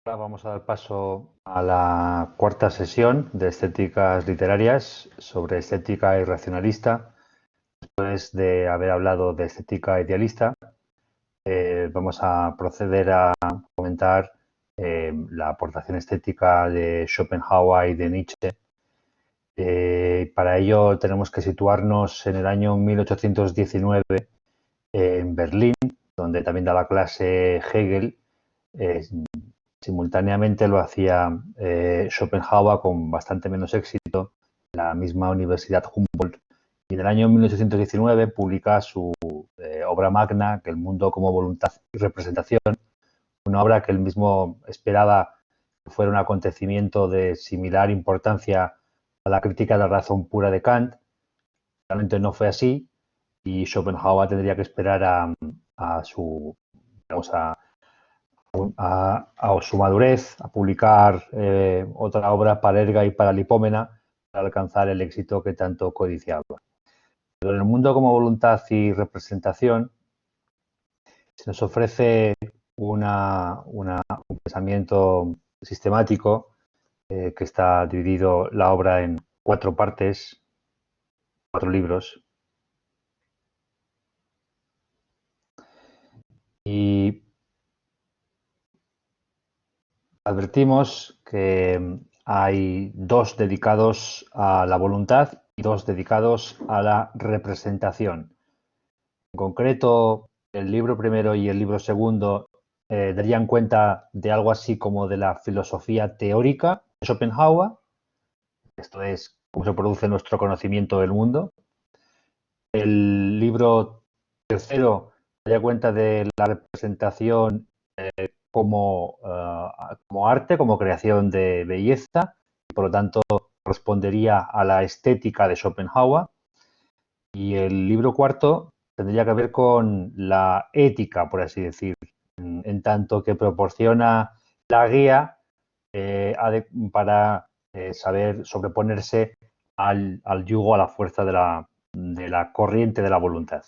Ahora vamos a dar paso a la cuarta sesión de estéticas literarias sobre estética irracionalista. Después de haber hablado de estética idealista, vamos a proceder a comentar la aportación estética de Schopenhauer y de Nietzsche. Para ello tenemos que situarnos en el año 1819 en Berlín, donde también daba clase Hegel. Simultáneamente lo hacía Schopenhauer con bastante menos éxito en la misma Universidad Humboldt, y en el año 1819 publica su obra magna, que El mundo como voluntad y representación, una obra que él mismo esperaba que fuera un acontecimiento de similar importancia a la crítica de la razón pura de Kant. Realmente no fue así, y Schopenhauer tendría que esperar a su, digamos, a su madurez, a publicar otra obra, Palerga y Paralipómena, para alcanzar el éxito que tanto codiciaba. Pero en el mundo como voluntad y representación se nos ofrece un pensamiento sistemático que está dividido la obra en 4 partes, 4 libros. Y advertimos que hay 2 dedicados a la voluntad y 2 dedicados a la representación. En concreto, el libro primero y el libro segundo darían cuenta de algo así como de la filosofía teórica de Schopenhauer. Esto es cómo se produce nuestro conocimiento del mundo. El libro tercero daría cuenta de la representación como arte, como creación de belleza, y por lo tanto correspondería a la estética de Schopenhauer. Y el libro cuarto tendría que ver con la ética, por así decir, en tanto que proporciona la guía para saber sobreponerse al yugo, a la fuerza de la corriente de la voluntad.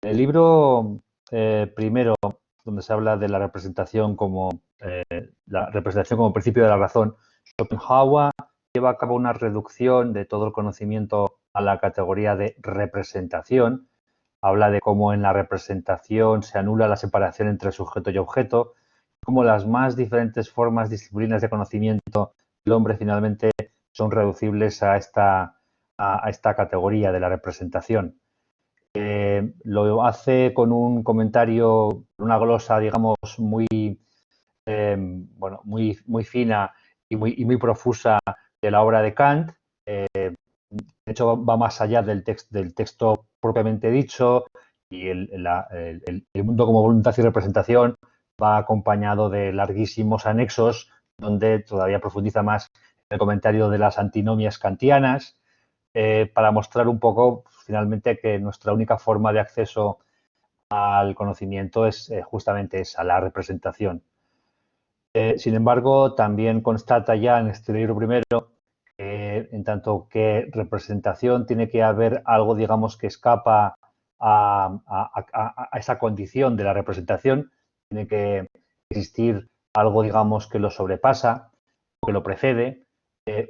En el libro primero, donde se habla de la representación como principio de la razón, Schopenhauer lleva a cabo una reducción de todo el conocimiento a la categoría de representación. Habla de cómo en la representación se anula la separación entre sujeto y objeto, cómo las más diferentes formas, disciplinas de conocimiento del hombre finalmente son reducibles a esta categoría de la representación. Lo hace con un comentario, una glosa, digamos, muy muy fina y muy profusa de la obra de Kant. De hecho, va más allá del texto propiamente dicho, y el mundo como voluntad y representación va acompañado de larguísimos anexos donde todavía profundiza más el comentario de las antinomias kantianas, para mostrar un poco, finalmente, que nuestra única forma de acceso al conocimiento es justamente esa, la representación. Sin embargo, también constata ya en este libro primero que, en tanto que representación, tiene que haber algo, digamos, que escapa a esa condición de la representación. Tiene que existir algo, digamos, que lo sobrepasa, que lo precede.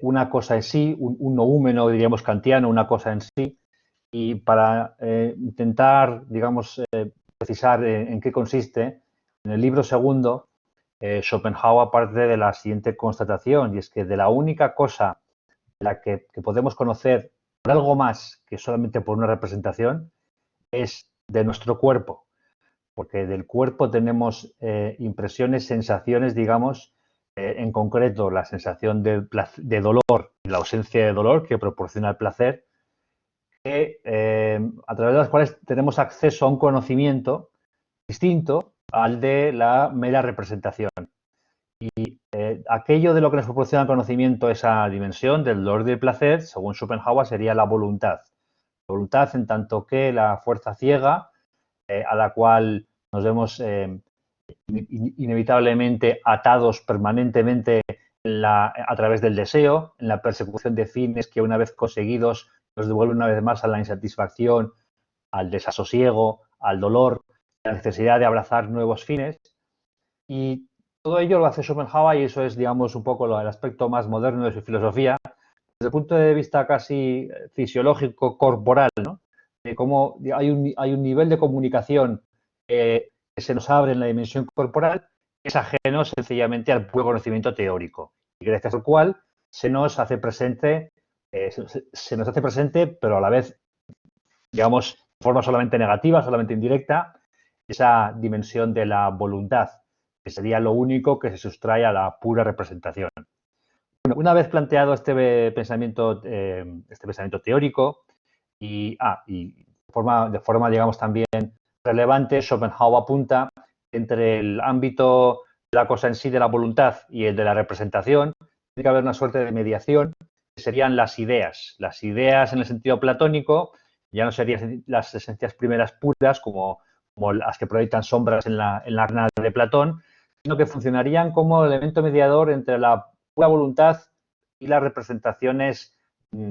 Una cosa en sí, un noúmeno, diríamos kantiano, una cosa en sí. Y para intentar, digamos, precisar en qué consiste, en el libro segundo, Schopenhauer parte de la siguiente constatación, y es que de la única cosa de la que podemos conocer por algo más que solamente por una representación es de nuestro cuerpo, porque del cuerpo tenemos impresiones, sensaciones, digamos, en concreto la sensación de dolor y la ausencia de dolor que proporciona el placer, a través de las cuales tenemos acceso a un conocimiento distinto al de la mera representación. Y aquello de lo que nos proporciona el conocimiento, esa dimensión del dolor y del placer, según Schopenhauer, sería la voluntad. La voluntad, en tanto que la fuerza ciega a la cual nos vemos inevitablemente atados permanentemente a través del deseo, en la persecución de fines que, una vez conseguidos, nos devuelven una vez más a la insatisfacción, al desasosiego, al dolor, a la necesidad de abrazar nuevos fines. Y todo ello lo hace Schopenhauer y eso es, digamos, un poco el aspecto más moderno de su filosofía, desde el punto de vista casi fisiológico, corporal, ¿no? De cómo hay un nivel de comunicación que se nos abre en la dimensión corporal que es ajeno sencillamente al puro conocimiento teórico y gracias al cual se nos hace presente, pero a la vez, digamos, de forma solamente negativa, solamente indirecta, esa dimensión de la voluntad, que sería lo único que se sustrae a la pura representación. Bueno, una vez planteado este pensamiento teórico y de forma, digamos, también relevante, Schopenhauer apunta entre el ámbito de la cosa en sí, de la voluntad, y el de la representación, tiene que haber una suerte de mediación, que serían las ideas. Las ideas en el sentido platónico ya no serían las esencias primeras puras, como las que proyectan sombras en la arena de Platón, sino que funcionarían como elemento mediador entre la pura voluntad y las representaciones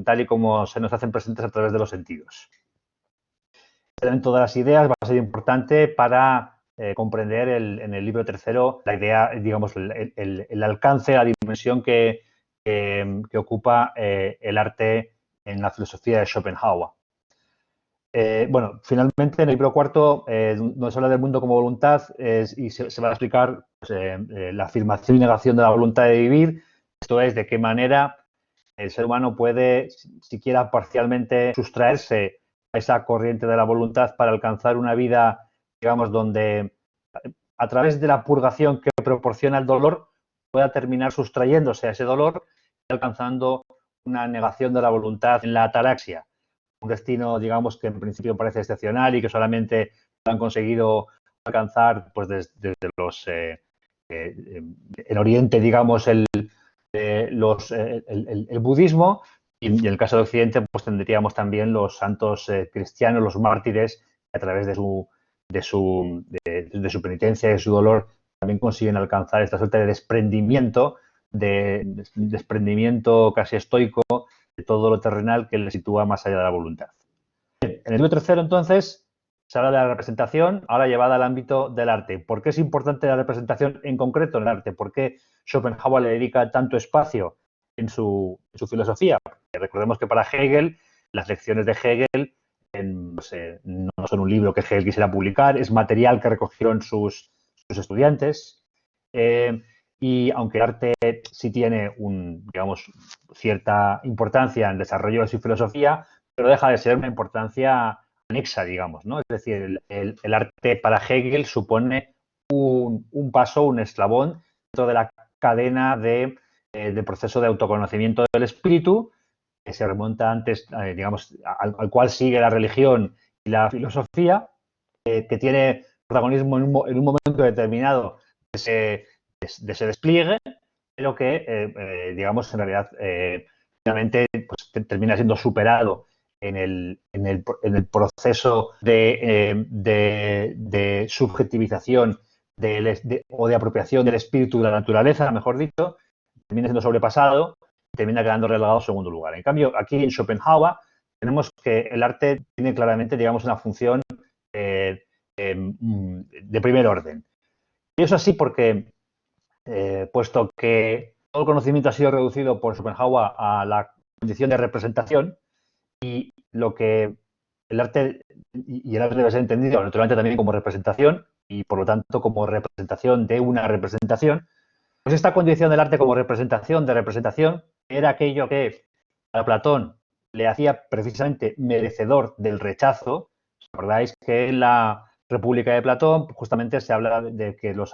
tal y como se nos hacen presentes a través de los sentidos. El elemento de las ideas va a ser importante para comprender en el libro tercero la idea, digamos, el alcance, la dimensión que ocupa el arte en la filosofía de Schopenhauer. Bueno, finalmente en el libro cuarto, donde se habla del mundo como voluntad y se va a explicar pues, la afirmación y negación de la voluntad de vivir, esto es, de qué manera el ser humano puede, siquiera parcialmente, sustraerse a esa corriente de la voluntad para alcanzar una vida, digamos, donde a través de la purgación que proporciona el dolor pueda terminar sustrayéndose a ese dolor y alcanzando una negación de la voluntad en la ataraxia. Un destino, digamos, que en principio parece excepcional y que solamente han conseguido alcanzar pues desde los en Oriente, digamos, el budismo, y en el caso de Occidente pues tendríamos también los santos cristianos, los mártires, que a través de su penitencia y de su dolor también consiguen alcanzar esta suerte de desprendimiento casi estoico de todo lo terrenal que le sitúa más allá de la voluntad. Bien, en el libro tercero, entonces, se habla de la representación, ahora llevada al ámbito del arte. ¿Por qué es importante la representación en concreto en el arte? ¿Por qué Schopenhauer le dedica tanto espacio en su filosofía? Porque recordemos que para Hegel, las lecciones de Hegel no son un libro que Hegel quisiera publicar, es material que recogieron sus estudiantes. Y aunque el arte sí tiene digamos, cierta importancia en el desarrollo de su filosofía, pero deja de ser una importancia anexa, digamos, ¿no? Es decir, el arte para Hegel supone un paso, un eslabón dentro de la cadena de proceso de autoconocimiento del espíritu que se remonta antes, digamos, al cual sigue la religión y la filosofía, que tiene protagonismo en un momento determinado de ese despliegue, pero que, digamos, en realidad finalmente pues, termina siendo superado en el proceso de subjetivización o de apropiación del espíritu de la naturaleza, mejor dicho, termina siendo sobrepasado y termina quedando relegado a segundo lugar. En cambio, aquí en Schopenhauer tenemos que el arte tiene claramente, digamos, una función de primer orden. Y eso así porque, puesto que todo el conocimiento ha sido reducido por Schopenhauer a la condición de representación, y lo que el arte debe ser entendido naturalmente también como representación y por lo tanto como representación de una representación, pues esta condición del arte como representación de representación era aquello que a Platón le hacía precisamente merecedor del rechazo. ¿Os acordáis que en la República de Platón justamente se habla de que los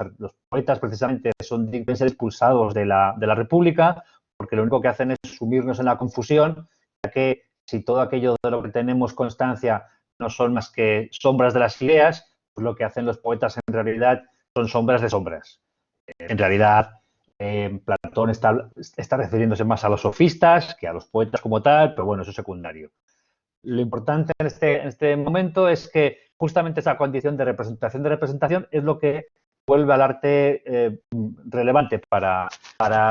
poetas precisamente deben ser expulsados de la República porque lo único que hacen es sumirnos en la confusión, ya que si todo aquello de lo que tenemos constancia no son más que sombras de las ideas, pues lo que hacen los poetas en realidad son sombras de sombras. En realidad, Platón está refiriéndose más a los sofistas que a los poetas como tal, pero bueno, eso es secundario. Lo importante en este momento es que justamente esa condición de representación es lo que vuelve al arte relevante para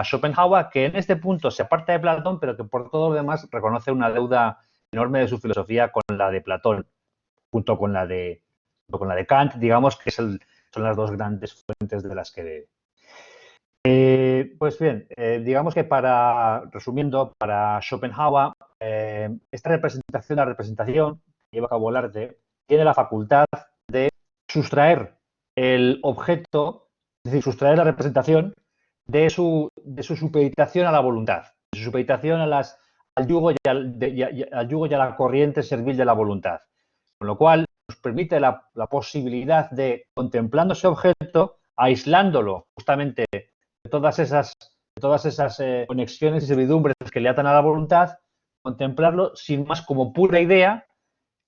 Schopenhauer, que en este punto se aparta de Platón, pero que por todo lo demás reconoce una deuda enorme de su filosofía con la de Platón, junto con la de Kant, digamos que son las dos grandes fuentes de las que Pues bien, digamos que resumiendo, para Schopenhauer, esta representación, la representación que lleva a cabo el arte, tiene la facultad de sustraer el objeto, es decir, sustraer la representación de su supeditación a la voluntad, de su supeditación al yugo al yugo y a la corriente servil de la voluntad. Con lo cual, nos permite la posibilidad de, contemplando ese objeto, aislándolo justamente de todas esas conexiones y servidumbres que le atan a la voluntad, contemplarlo sin más como pura idea,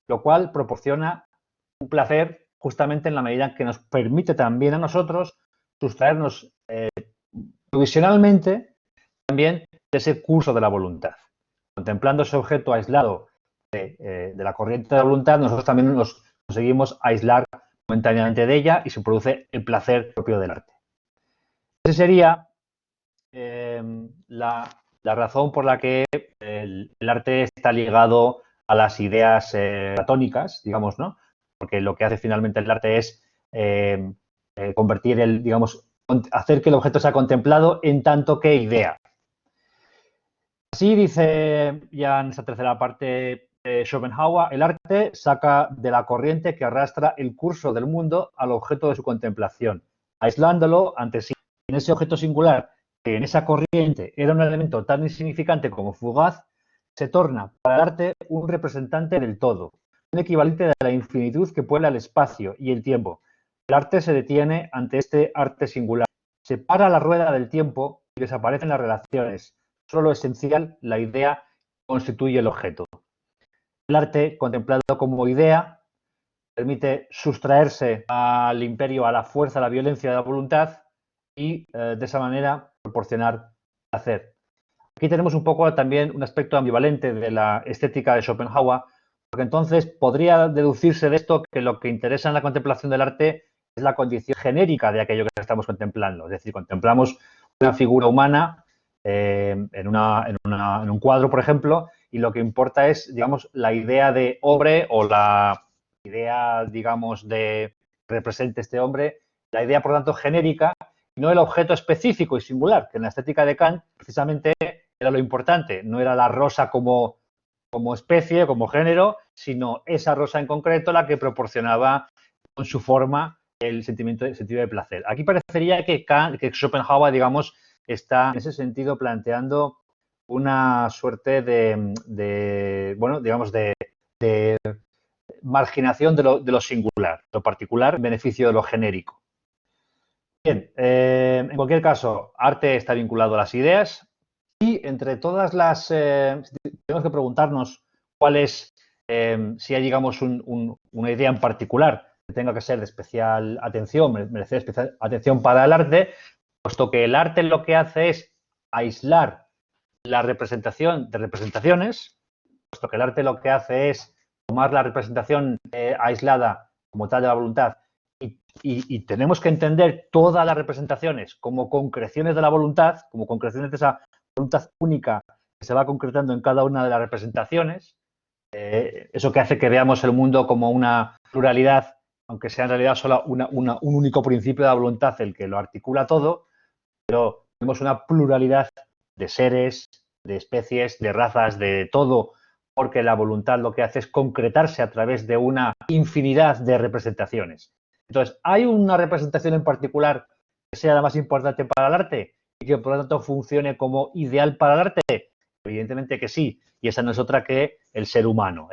lo cual proporciona un placer justamente en la medida en que nos permite también a nosotros sustraernos provisionalmente también de ese curso de la voluntad. Contemplando ese objeto aislado de la corriente de la voluntad, nosotros también nos conseguimos aislar momentáneamente de ella y se produce el placer propio del arte. Esa sería la razón por la que el arte está ligado a las ideas platónicas, digamos, ¿no? Porque lo que hace finalmente el arte es convertir digamos, hacer que el objeto sea contemplado en tanto que idea. Así dice ya en esta tercera parte Schopenhauer, el arte saca de la corriente que arrastra el curso del mundo al objeto de su contemplación, aislándolo ante sí. En ese objeto singular, que en esa corriente era un elemento tan insignificante como fugaz, se torna para el arte un representante del todo, un equivalente de la infinitud que puebla el espacio y el tiempo. El arte se detiene ante este arte singular, se para la rueda del tiempo y desaparecen las relaciones. Solo lo esencial, la idea, constituye el objeto. El arte, contemplado como idea, permite sustraerse al imperio, a la fuerza, a la violencia de la voluntad y de esa manera proporcionar placer. Aquí tenemos un poco también un aspecto ambivalente de la estética de Schopenhauer, porque entonces podría deducirse de esto que lo que interesa en la contemplación del arte es la condición genérica de aquello que estamos contemplando. Es decir, contemplamos una figura humana en un cuadro, por ejemplo, y lo que importa es, digamos, la idea de hombre o la idea, digamos, de que represente este hombre, la idea, por tanto, genérica, y no el objeto específico y singular, que en la estética de Kant, precisamente, era lo importante. No era la rosa como especie, como género, sino esa rosa en concreto la que proporcionaba con su forma el sentido de placer. Aquí parecería que Schopenhauer, digamos, está en ese sentido planteando una suerte bueno, digamos, de marginación de lo singular, lo particular en beneficio de lo genérico. Bien, en cualquier caso, arte está vinculado a las ideas y entre todas las... tenemos que preguntarnos cuál es, si hay, digamos, una idea en particular que tenga que ser de especial atención, merecer especial atención para el arte, puesto que el arte lo que hace es aislar la representación de representaciones, puesto que el arte lo que hace es tomar la representación aislada como tal de la voluntad y tenemos que entender todas las representaciones como concreciones de la voluntad, como concreciones de esa voluntad única que se va concretando en cada una de las representaciones. Eso que hace que veamos el mundo como una pluralidad, aunque sea en realidad solo un único principio de la voluntad el que lo articula todo, pero tenemos una pluralidad de seres, de especies, de razas, de todo, porque la voluntad lo que hace es concretarse a través de una infinidad de representaciones. Entonces, ¿hay una representación en particular que sea la más importante para el arte y que por lo tanto funcione como ideal para el arte? Evidentemente que sí, y esa no es otra que el ser humano.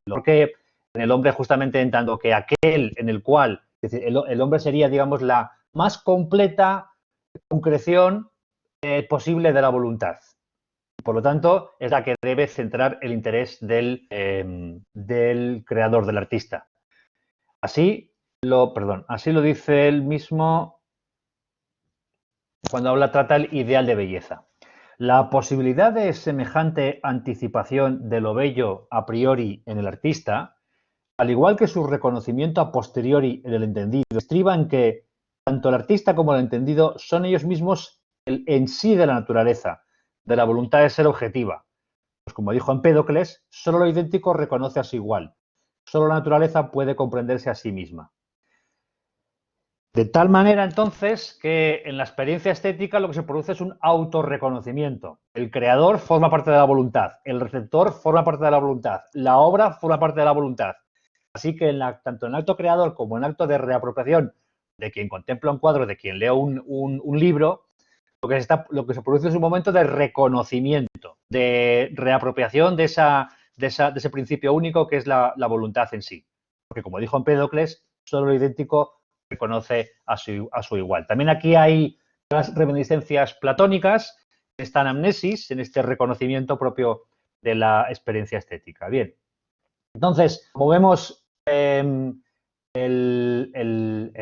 Porque en el hombre justamente en tanto que aquel en el cual, es decir, el hombre sería, digamos, la más completa concreción posible de la voluntad. Por lo tanto, es la que debe centrar el interés del creador, del artista. Así lo dice él mismo cuando trata el ideal de belleza. La posibilidad de semejante anticipación de lo bello a priori en el artista, al igual que su reconocimiento a posteriori en el entendido, estriba en que tanto el artista como el entendido son ellos mismos el en sí de la naturaleza, de la voluntad de ser objetiva. Pues como dijo Empédocles, solo lo idéntico reconoce a su igual. Solo la naturaleza puede comprenderse a sí misma. De tal manera, entonces, que en la experiencia estética lo que se produce es un autorreconocimiento. El creador forma parte de la voluntad, el receptor forma parte de la voluntad, la obra forma parte de la voluntad. Así que tanto en el acto creador como en el acto de reapropiación de quien contempla un cuadro, de quien lee un libro, lo que se produce es un momento de reconocimiento, de reapropiación de ese principio único que es la voluntad en sí. Porque, como dijo Empédocles, solo lo idéntico reconoce a su igual. También aquí hay las reminiscencias platónicas, esta anamnesis, en este reconocimiento propio de la experiencia estética. Bien, entonces, como vemos, el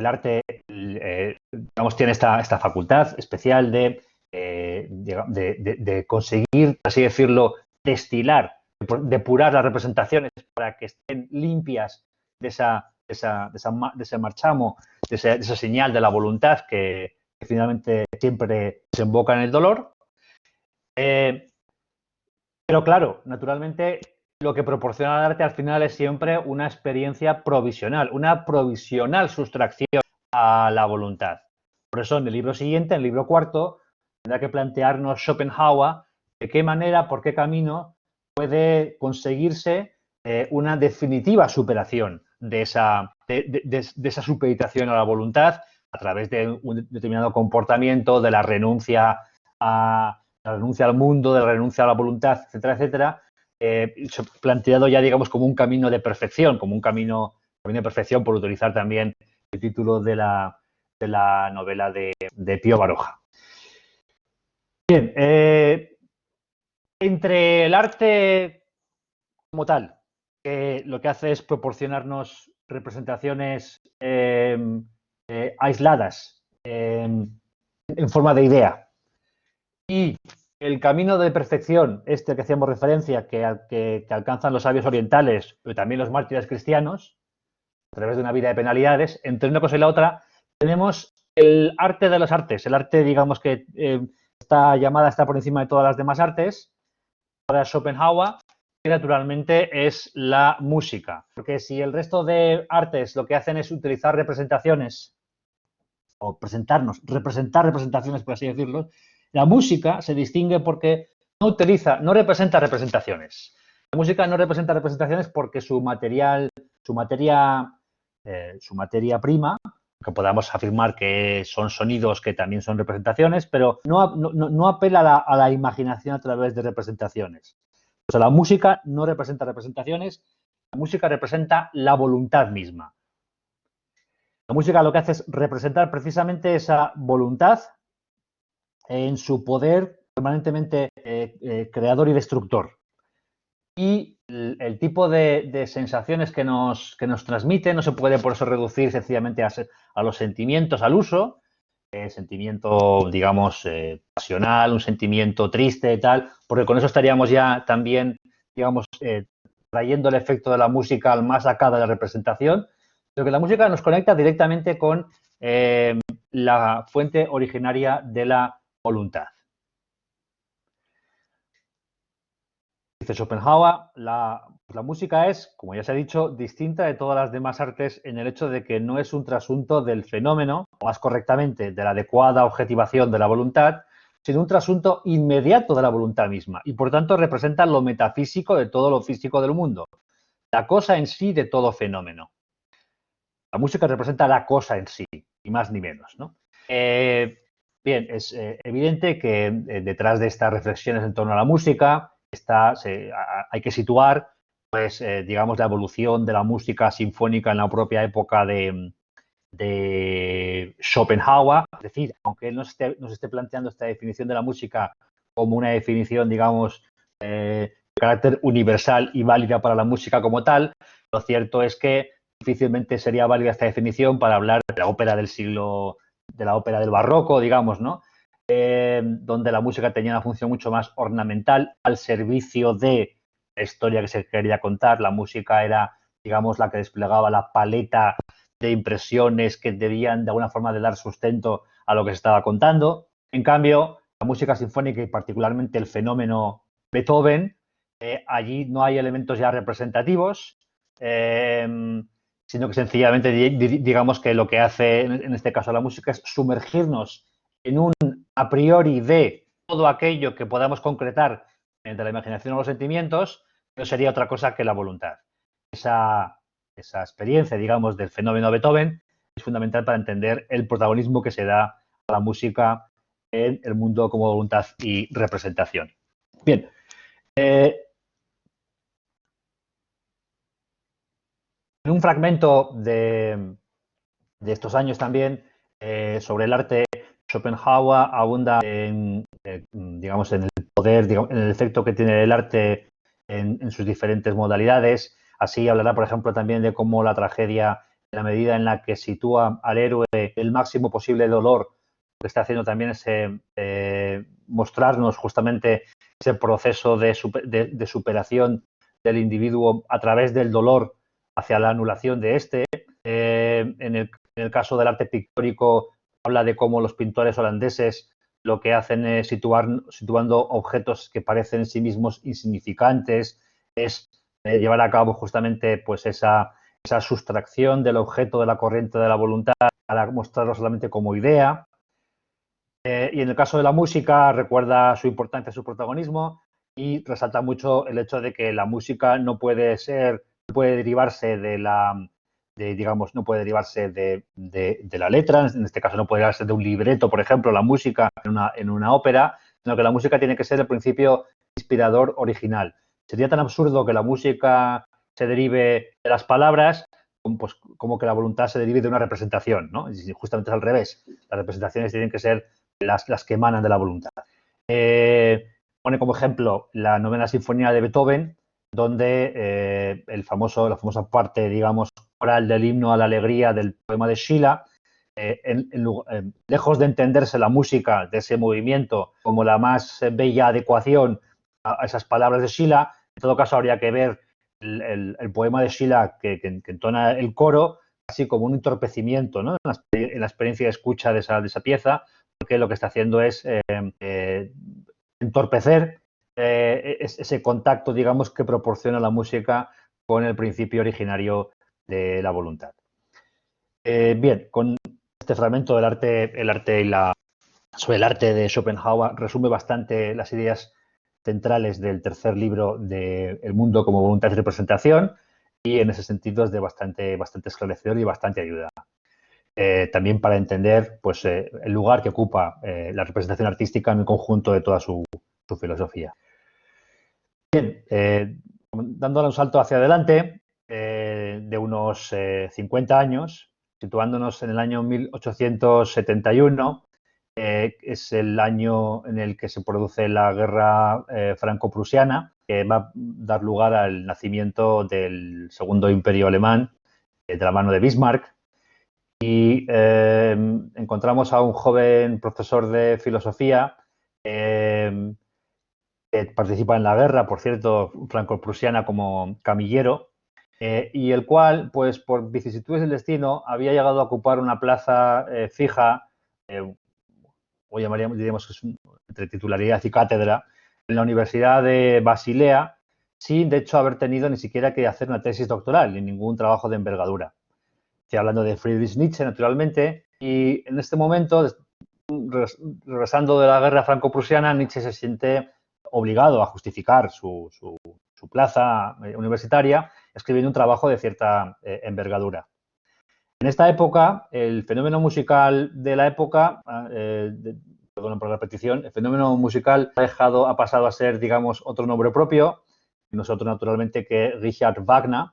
arte, digamos, tiene esta facultad especial de conseguir, así decirlo, destilar, depurar las representaciones para que estén limpias de ese marchamo, de esa señal de la voluntad que finalmente siempre desemboca en el dolor. Pero claro, naturalmente lo que proporciona el arte al final es siempre una experiencia provisional, una provisional sustracción a la voluntad. Por eso en el libro siguiente, en el libro cuarto, tendrá que plantearnos Schopenhauer de qué manera, por qué camino puede conseguirse una definitiva superación de esa supeditación a la voluntad a través de un determinado comportamiento, de la renuncia al mundo, de la renuncia a la voluntad, etcétera, etcétera, planteado ya, digamos, como un camino de perfección, como un camino de perfección, por utilizar también el título de la novela de Pío Baroja. Bien, entre el arte como tal, que lo que hace es proporcionarnos representaciones aisladas, en forma de idea, y el camino de perfección, que hacíamos referencia, que alcanzan los sabios orientales, pero también los mártires cristianos, a través de una vida de penalidades, entre una cosa y la otra, tenemos el arte de las artes, el arte, digamos, que está por encima de todas las demás artes, para Schopenhauer, que naturalmente es la música. Porque si el resto de artes lo que hacen es utilizar representaciones, o representar representaciones, por así decirlo, la música se distingue porque no representa representaciones. La música no representa representaciones porque su materia prima, que podamos afirmar que son sonidos que también son representaciones, pero no apela a la imaginación a través de representaciones. O sea, la música no representa representaciones, la música representa la voluntad misma. La música lo que hace es representar precisamente esa voluntad en su poder permanentemente creador y destructor. Y el tipo de sensaciones que nos transmite no se puede por eso reducir sencillamente a los sentimientos, al uso, sentimiento, digamos, pasional, un sentimiento triste y tal, porque con eso estaríamos ya también, digamos, trayendo el efecto de la música al más acá de la representación, pero que la música nos conecta directamente con la fuente originaria de la voluntad. Dice Schopenhauer, la música es, como ya se ha dicho, distinta de todas las demás artes en el hecho de que no es un trasunto del fenómeno, o más correctamente, de la adecuada objetivación de la voluntad, sino un trasunto inmediato de la voluntad misma, y por tanto representa lo metafísico de todo lo físico del mundo, la cosa en sí de todo fenómeno. La música representa la cosa en sí, ni más ni menos, ¿no? Bien, es evidente que detrás de estas reflexiones en torno a la música hay que situar, pues, digamos, la evolución de la música sinfónica en la propia época de Schopenhauer. Es decir, aunque él nos esté planteando esta definición de la música como una definición, digamos, de carácter universal y válida para la música como tal, lo cierto es que difícilmente sería válida esta definición para hablar de la ópera de la ópera del barroco, digamos, ¿no? Donde la música tenía una función mucho más ornamental al servicio de la historia que se quería contar. La música era, digamos, la que desplegaba la paleta de impresiones que debían de alguna forma de dar sustento a lo que se estaba contando. En cambio, la música sinfónica y particularmente el fenómeno Beethoven, allí no hay elementos ya representativos, sino que sencillamente digamos que lo que hace en este caso la música es sumergirnos en un a priori de todo aquello que podamos concretar entre la imaginación o los sentimientos, no sería otra cosa que la voluntad. Esa experiencia, digamos, del fenómeno Beethoven es fundamental para entender el protagonismo que se da a la música en el mundo como voluntad y representación. Bien. En un fragmento de estos años también, sobre el arte, Schopenhauer abunda digamos, en el poder, digamos, en el efecto que tiene el arte en sus diferentes modalidades. Así hablará, por ejemplo, también de cómo la tragedia, en la medida en la que sitúa al héroe el máximo posible dolor, lo que está haciendo también es mostrarnos justamente ese proceso de superación del individuo a través del dolor hacia la anulación de este. En el caso del arte pictórico, habla de cómo los pintores holandeses lo que hacen es situando objetos que parecen en sí mismos insignificantes, es llevar a cabo justamente pues esa sustracción del objeto de la corriente de la voluntad para mostrarlo solamente como idea. Y en el caso de la música, recuerda su importancia, su protagonismo, y resalta mucho el hecho de que la música no puede derivarse digamos, no puede derivarse de la letra, en este caso no puede derivarse de un libreto, por ejemplo, la música en una ópera, sino que la música tiene que ser el principio inspirador original. Sería tan absurdo que la música se derive de las palabras pues, como que la voluntad se derive de una representación, ¿no? Y justamente es al revés. Las representaciones tienen que ser las que emanan de la voluntad. Pone como ejemplo la novena sinfonía de Beethoven, donde la famosa parte, digamos, oral del himno a la alegría del poema de Schiller, lejos de entenderse la música de ese movimiento como la más bella adecuación a esas palabras de Schiller, en todo caso habría que ver el poema de Schiller que entona el coro así como un entorpecimiento, ¿no? en la experiencia de escucha de esa pieza, porque lo que está haciendo es entorpecer ese contacto, digamos, que proporciona la música con el principio originario de la voluntad. Bien, con este fragmento del sobre el arte de Schopenhauer resume bastante las ideas centrales del tercer libro de El mundo como voluntad y representación, y en ese sentido es de bastante esclarecedor y bastante ayuda. También para entender pues, el lugar que ocupa la representación artística en el conjunto de toda su filosofía. Bien, dándole un salto hacia adelante de unos 50 años, situándonos en el año 1871, es el año en el que se produce la guerra franco-prusiana, que va a dar lugar al nacimiento del Segundo Imperio Alemán de la mano de Bismarck. Y encontramos a un joven profesor de filosofía que participa en la guerra, por cierto, franco-prusiana como camillero, y el cual, pues por vicisitudes del destino, había llegado a ocupar una plaza fija, o diríamos que es entre titularidad y cátedra, en la Universidad de Basilea, sin de hecho haber tenido ni siquiera que hacer una tesis doctoral ni ningún trabajo de envergadura. Estoy hablando de Friedrich Nietzsche, naturalmente, y en este momento, regresando de la guerra franco-prusiana, Nietzsche se siente obligado a justificar su plaza universitaria escribiendo un trabajo de cierta envergadura. En esta época, el fenómeno musical de la época, perdón por la repetición, el fenómeno musical ha pasado a ser, digamos, otro nombre propio, nosotros naturalmente que Richard Wagner,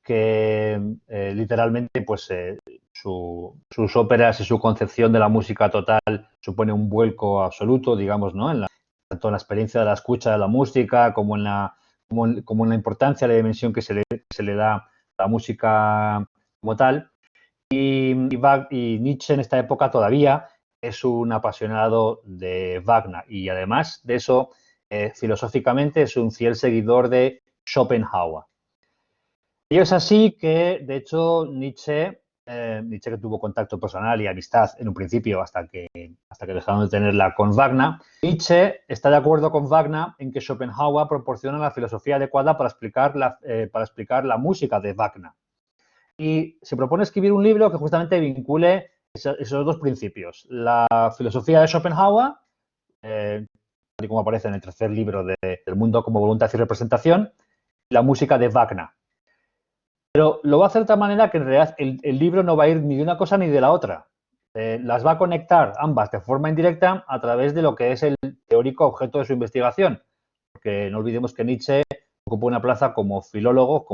que literalmente pues sus óperas y su concepción de la música total supone un vuelco absoluto, digamos, ¿no? Tanto en la experiencia de la escucha de la música como en la importancia, la dimensión que se le da a la música como tal. Y Nietzsche en esta época todavía es un apasionado de Wagner y además de eso, filosóficamente es un fiel seguidor de Schopenhauer. Y es así que, de hecho, Nietzsche Nietzsche que tuvo contacto personal y amistad en un principio hasta que dejaron de tenerla con Wagner. Nietzsche está de acuerdo con Wagner en que Schopenhauer proporciona la filosofía adecuada para explicar la música de Wagner. Y se propone escribir un libro que justamente vincule esos dos principios. La filosofía de Schopenhauer, tal y como aparece en el tercer libro del mundo como voluntad y representación, y la música de Wagner. Pero lo va a hacer de tal manera que en realidad el libro no va a ir ni de una cosa ni de la otra. Las va a conectar ambas de forma indirecta a través de lo que es el teórico objeto de su investigación. Porque no olvidemos que Nietzsche ocupó una plaza como filólogo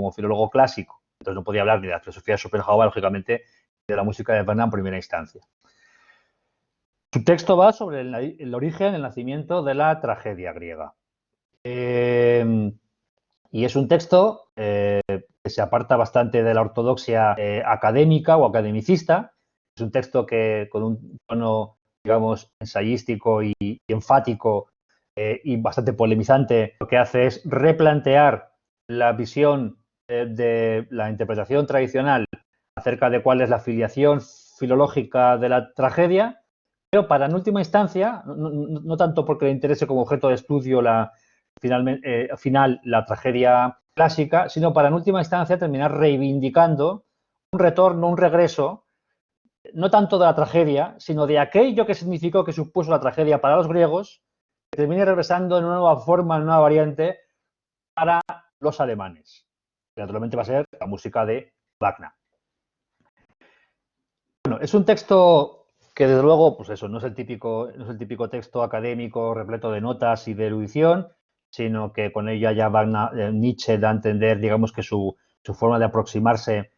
clásico. Entonces no podía hablar ni de la filosofía de Schopenhauer, lógicamente, ni de la música de Wagner en primera instancia. Su texto va sobre el origen, el nacimiento de la tragedia griega. Y es un texto que se aparta bastante de la ortodoxia académica o academicista. Es un texto que con un tono, digamos, ensayístico y enfático y bastante polemizante, lo que hace es replantear la visión de la interpretación tradicional acerca de cuál es la filiación filológica de la tragedia, pero para en última instancia, no tanto porque le interese como objeto de estudio final la tragedia clásica, sino para en última instancia terminar reivindicando un retorno, un regreso, no tanto de la tragedia, sino de aquello que significó, que supuso la tragedia para los griegos, que termine regresando en una nueva forma, en una nueva variante para los alemanes. Que naturalmente va a ser la música de Wagner. Bueno, es un texto que desde luego, pues eso, no es el típico texto académico repleto de notas y de erudición, sino que con ella ya Nietzsche da a entender, digamos, que su forma de aproximarse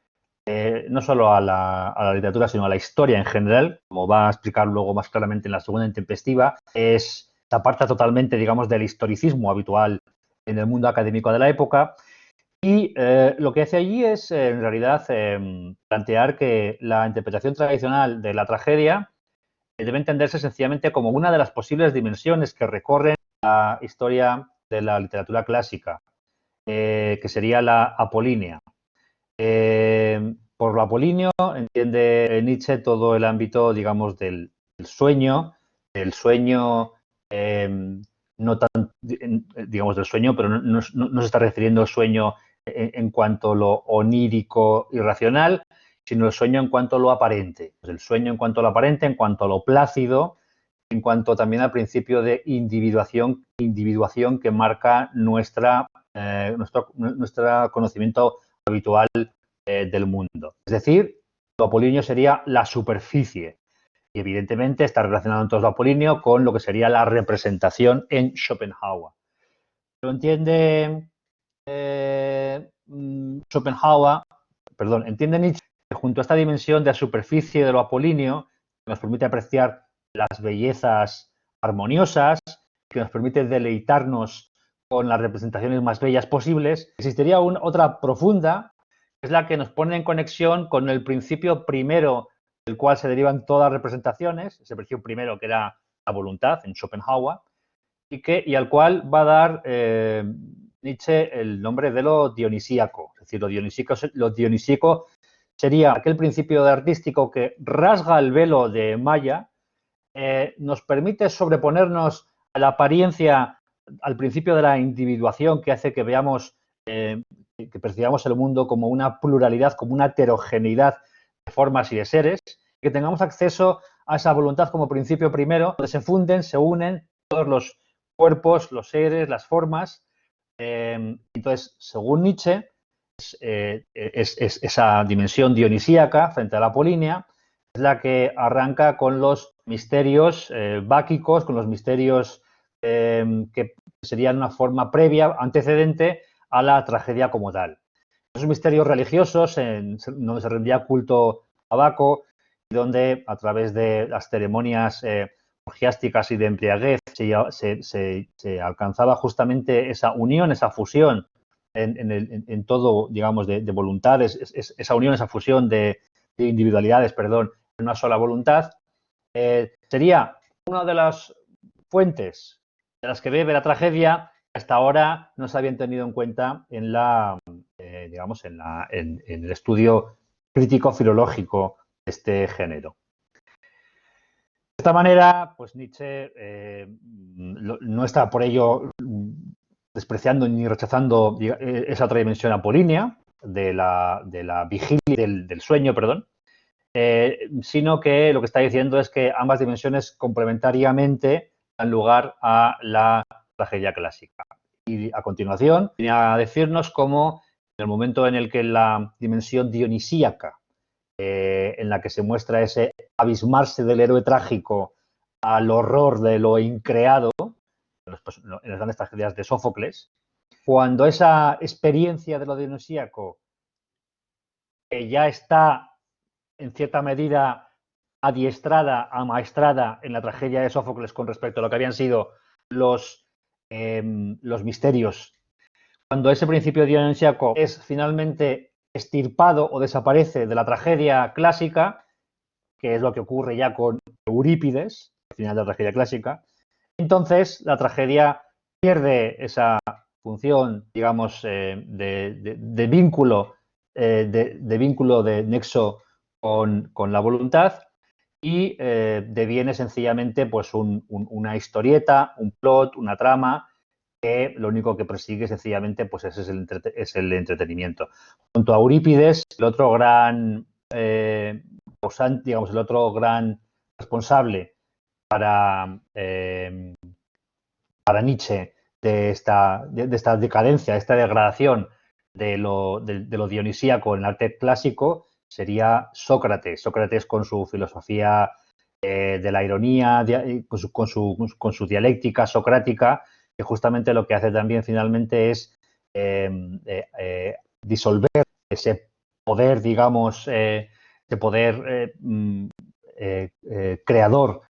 no solo a la literatura, sino a la historia en general, como va a explicar luego más claramente en la segunda intempestiva, se aparta totalmente, digamos, del historicismo habitual en el mundo académico de la época. Y lo que hace allí es, en realidad, plantear que la interpretación tradicional de la tragedia debe entenderse sencillamente como una de las posibles dimensiones que recorren la historia de la literatura clásica, que sería la apolínea. Por lo apolíneo entiende Nietzsche todo el ámbito, digamos, del sueño, no tan, digamos, del sueño, pero no se está refiriendo al sueño en cuanto a lo onírico y racional, sino el sueño en cuanto a lo aparente. Pues el sueño en cuanto a lo aparente, en cuanto a lo plácido, en cuanto también al principio de individuación que marca nuestro conocimiento habitual del mundo. Es decir, lo apolíneo sería la superficie. Y evidentemente está relacionado entonces lo apolíneo con lo que sería la representación en Schopenhauer. Lo entiende entiende Nietzsche que junto a esta dimensión de la superficie de lo apolíneo, que nos permite apreciar las bellezas armoniosas, que nos permite deleitarnos con las representaciones más bellas posibles, existiría otra profunda, que es la que nos pone en conexión con el principio primero del cual se derivan todas las representaciones, ese principio primero que era la voluntad en Schopenhauer, y al cual va a dar Nietzsche el nombre de lo dionisíaco. Es decir, lo dionisíaco sería aquel principio de artístico que rasga el velo de Maya, nos permite sobreponernos a la apariencia, al principio de la individuación que hace que veamos, que percibamos el mundo como una pluralidad, como una heterogeneidad de formas y de seres, que tengamos acceso a esa voluntad como principio primero, donde se funden, se unen todos los cuerpos, los seres, las formas. Entonces, según Nietzsche, es esa dimensión dionisíaca frente a la apolínea, es la que arranca con los misterios báquicos, con los misterios que serían una forma previa, antecedente a la tragedia como tal. Esos misterios religiosos, donde se rendía culto a Baco, y donde a través de las ceremonias orgiásticas y de embriaguez se alcanzaba justamente esa unión, esa fusión en todo, digamos, de voluntades, esa unión, esa fusión de individualidades, perdón, en una sola voluntad, sería una de las fuentes de las que bebe la tragedia que hasta ahora no se habían tenido en cuenta en digamos, en el estudio crítico filológico de este género. De esta manera, pues Nietzsche no está por ello despreciando ni rechazando esa otra dimensión apolínea de la vigilia, del sueño, perdón, sino que lo que está diciendo es que ambas dimensiones complementariamente dan lugar a la tragedia clásica. Y a continuación viene a decirnos cómo en el momento en el que la dimensión dionisíaca, en la que se muestra ese abismarse del héroe trágico al horror de lo increado, en las grandes tragedias de Sófocles, cuando esa experiencia de lo dionisíaco ya está en cierta medida adiestrada, amaestrada en la tragedia de Sófocles con respecto a lo que habían sido los misterios. Cuando ese principio dionisíaco es finalmente extirpado o desaparece de la tragedia clásica, que es lo que ocurre ya con Eurípides, al final de la tragedia clásica, entonces la tragedia pierde esa función, digamos, de vínculo, de nexo con la voluntad y deviene sencillamente pues una historieta, un plot, una trama que lo único que persigue sencillamente pues es el entretenimiento. Junto a Eurípides, el otro gran digamos, el otro gran responsable para Nietzsche de esta decadencia, de esta degradación de lo dionisíaco en el arte clásico sería Sócrates. Sócrates con su filosofía de la ironía, con su dialéctica socrática, que justamente lo que hace también finalmente es disolver ese poder, digamos, ese poder creador,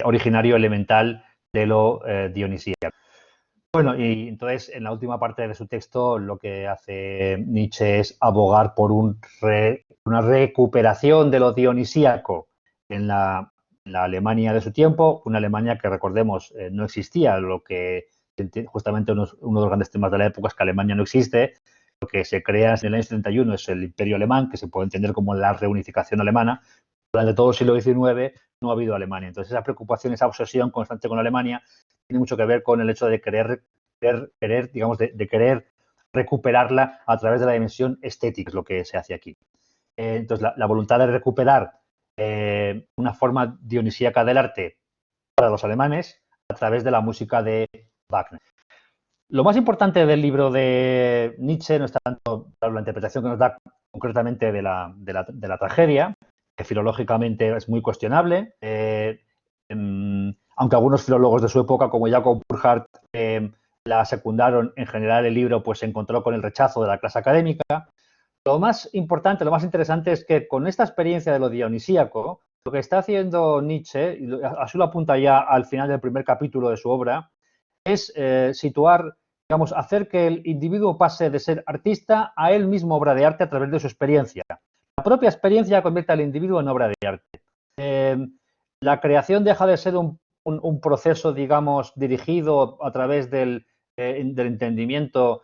originario, elemental de lo dionisíaco. Bueno, y entonces en la última parte de su texto lo que hace Nietzsche es abogar por una recuperación de lo dionisíaco en la Alemania de su tiempo, una Alemania que recordemos no existía, lo que justamente uno de los grandes temas de la época es que Alemania no existe, lo que se crea en el año 71 es el Imperio Alemán, que se puede entender como la reunificación alemana. Durante todo el siglo XIX no ha habido Alemania. Entonces esa preocupación, esa obsesión constante con Alemania tiene mucho que ver con el hecho de querer digamos, de querer recuperarla a través de la dimensión estética, es lo que se hace aquí. Entonces la voluntad de recuperar una forma dionisíaca del arte para los alemanes a través de la música de Wagner. Lo más importante del libro de Nietzsche no es tanto la interpretación que nos da concretamente de la tragedia, que filológicamente es muy cuestionable, aunque algunos filólogos de su época, como Jacob Burckhardt, la secundaron, en general el libro pues se encontró con el rechazo de la clase académica. Lo más importante, lo más interesante es que con esta experiencia de lo dionisíaco, lo que está haciendo Nietzsche, y así lo apunta ya al final del primer capítulo de su obra, es situar, digamos, hacer que el individuo pase de ser artista a él mismo obra de arte a través de su experiencia. La propia experiencia convierte al individuo en obra de arte. La creación deja de ser un proceso, digamos, dirigido a través del entendimiento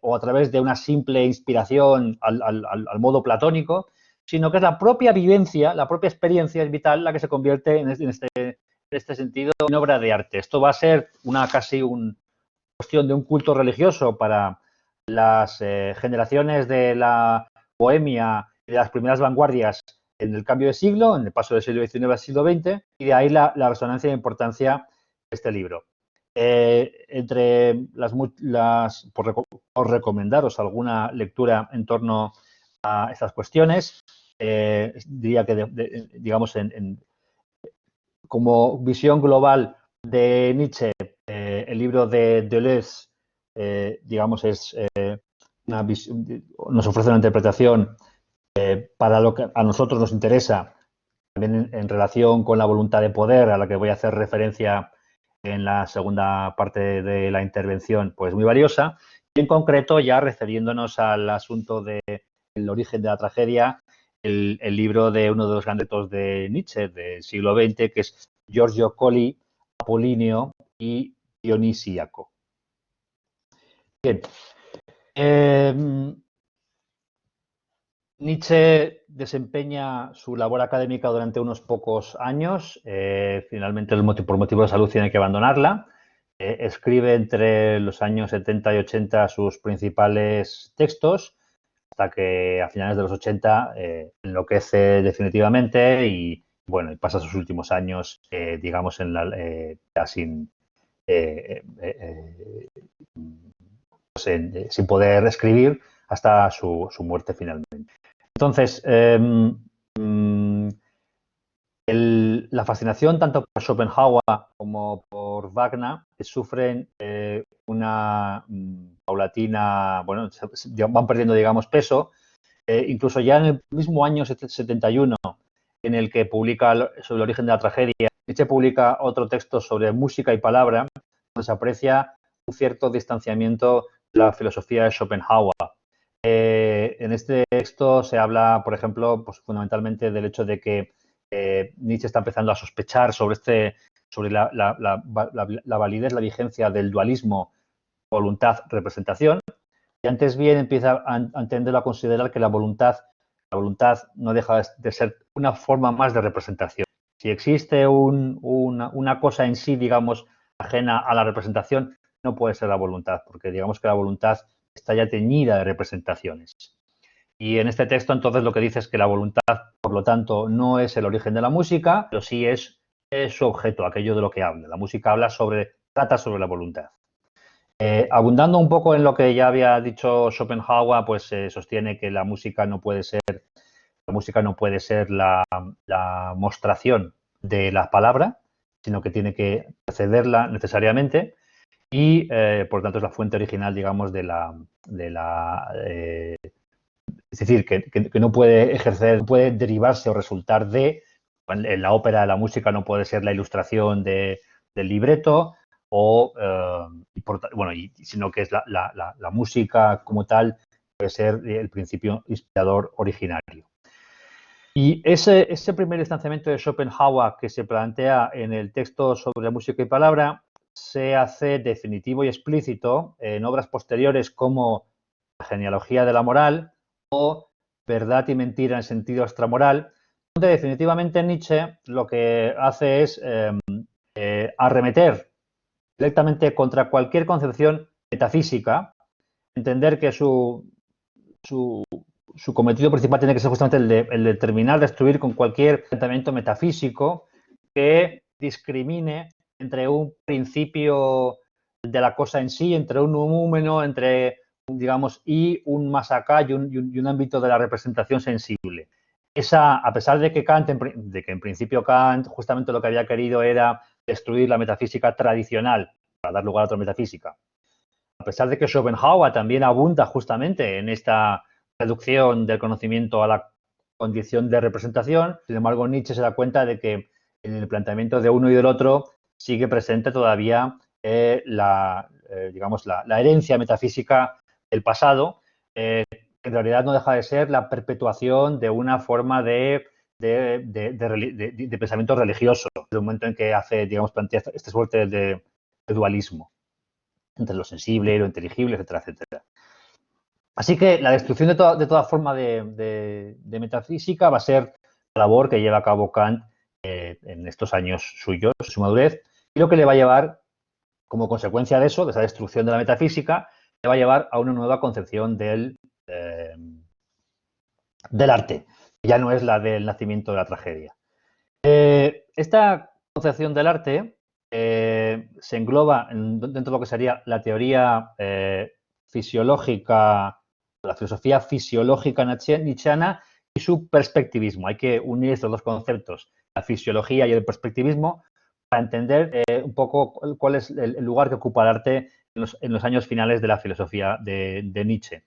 o a través de una simple inspiración al modo platónico, sino que es la propia vivencia, la propia experiencia vital la que se convierte en este sentido en obra de arte. Esto va a ser casi una cuestión de un culto religioso para las generaciones de la bohemia y de las primeras vanguardias en el cambio de siglo, en el paso del siglo XIX al siglo XX, y de ahí la resonancia e importancia de este libro. Entre por recomendaros alguna lectura en torno a estas cuestiones, diría que, digamos, como visión global de Nietzsche, el libro de Deleuze, digamos, nos ofrece una interpretación para lo que a nosotros nos interesa, también en relación con la voluntad de poder, a la que voy a hacer referencia en la segunda parte de la intervención, pues muy valiosa. Y en concreto, ya refiriéndonos al asunto del origen de la tragedia, el libro de uno de los grandes de Nietzsche del siglo XX, que es Giorgio Colli, Apolíneo y Dionisíaco. Bien. Nietzsche desempeña su labor académica durante unos pocos años. Finalmente, por motivos de salud, tiene que abandonarla. Escribe entre los años 70 y 80 sus principales textos, hasta que a finales de los 80 enloquece definitivamente y, bueno, y pasa sus últimos años, digamos, ya sin poder escribir hasta su muerte finalmente. Entonces, la fascinación tanto por Schopenhauer como por Wagner sufren una paulatina, bueno, van perdiendo, digamos, peso. Incluso ya en el mismo año 71, en el que publica sobre el origen de la tragedia, Nietzsche publica otro texto sobre música y palabra, donde se aprecia un cierto distanciamiento de la filosofía de Schopenhauer. En este texto se habla, por ejemplo, pues, fundamentalmente del hecho de que Nietzsche está empezando a sospechar sobre la validez, la vigencia del dualismo voluntad-representación, y antes bien empieza a entender, a considerar que la voluntad no deja de ser una forma más de representación. Si existe una cosa en sí, digamos, ajena a la representación, no puede ser la voluntad, porque digamos que la voluntad está ya teñida de representaciones. Y en este texto, entonces, lo que dice es que la voluntad, por lo tanto, no es el origen de la música, pero sí es su objeto, aquello de lo que habla. La música trata sobre la voluntad. Abundando un poco en lo que ya había dicho Schopenhauer, pues sostiene que la música no puede ser la mostración de la palabra, sino que tiene que precederla necesariamente y, por lo tanto, es la fuente original, digamos, es decir, que no puede ejercer, no puede derivarse o resultar de, en la ópera, la música no puede ser la ilustración del libreto, sino que es la música como tal puede ser el principio inspirador originario. Y ese primer distanciamiento de Schopenhauer que se plantea en el texto sobre la música y palabra se hace definitivo y explícito en obras posteriores como La genealogía de la moral o Verdad y mentira en sentido extramoral, donde definitivamente Nietzsche lo que hace es arremeter directamente contra cualquier concepción metafísica, entender que su cometido principal tiene que ser justamente el de terminar, destruir con cualquier planteamiento metafísico que discrimine entre un principio de la cosa en sí, entre un numúmeno, digamos, y un más acá y un ámbito de la representación sensible. A pesar de que en principio Kant justamente lo que había querido era destruir la metafísica tradicional para dar lugar a otra metafísica, a pesar de que Schopenhauer también abunda justamente en esta reducción del conocimiento a la condición de representación, sin embargo Nietzsche se da cuenta de que en el planteamiento de uno y del otro sigue presente todavía digamos, la herencia metafísica del pasado, que en realidad no deja de ser la perpetuación de una forma de pensamiento religioso, desde el momento en que plantea esta suerte de dualismo entre lo sensible, lo inteligible, etcétera, etcétera. Así que la destrucción de toda forma de metafísica va a ser la labor que lleva a cabo Kant en estos años suyos, su madurez, y lo que le va a llevar, como consecuencia de eso, de esa destrucción de la metafísica, le va a llevar a una nueva concepción del arte, que ya no es la del nacimiento de la tragedia. Esta concepción del arte se engloba dentro de lo que sería la teoría fisiológica, la filosofía fisiológica nietzscheana y su perspectivismo. Hay que unir estos dos conceptos, la fisiología y el perspectivismo, para entender un poco cuál es el lugar que ocupa el arte en los años finales de la filosofía de Nietzsche.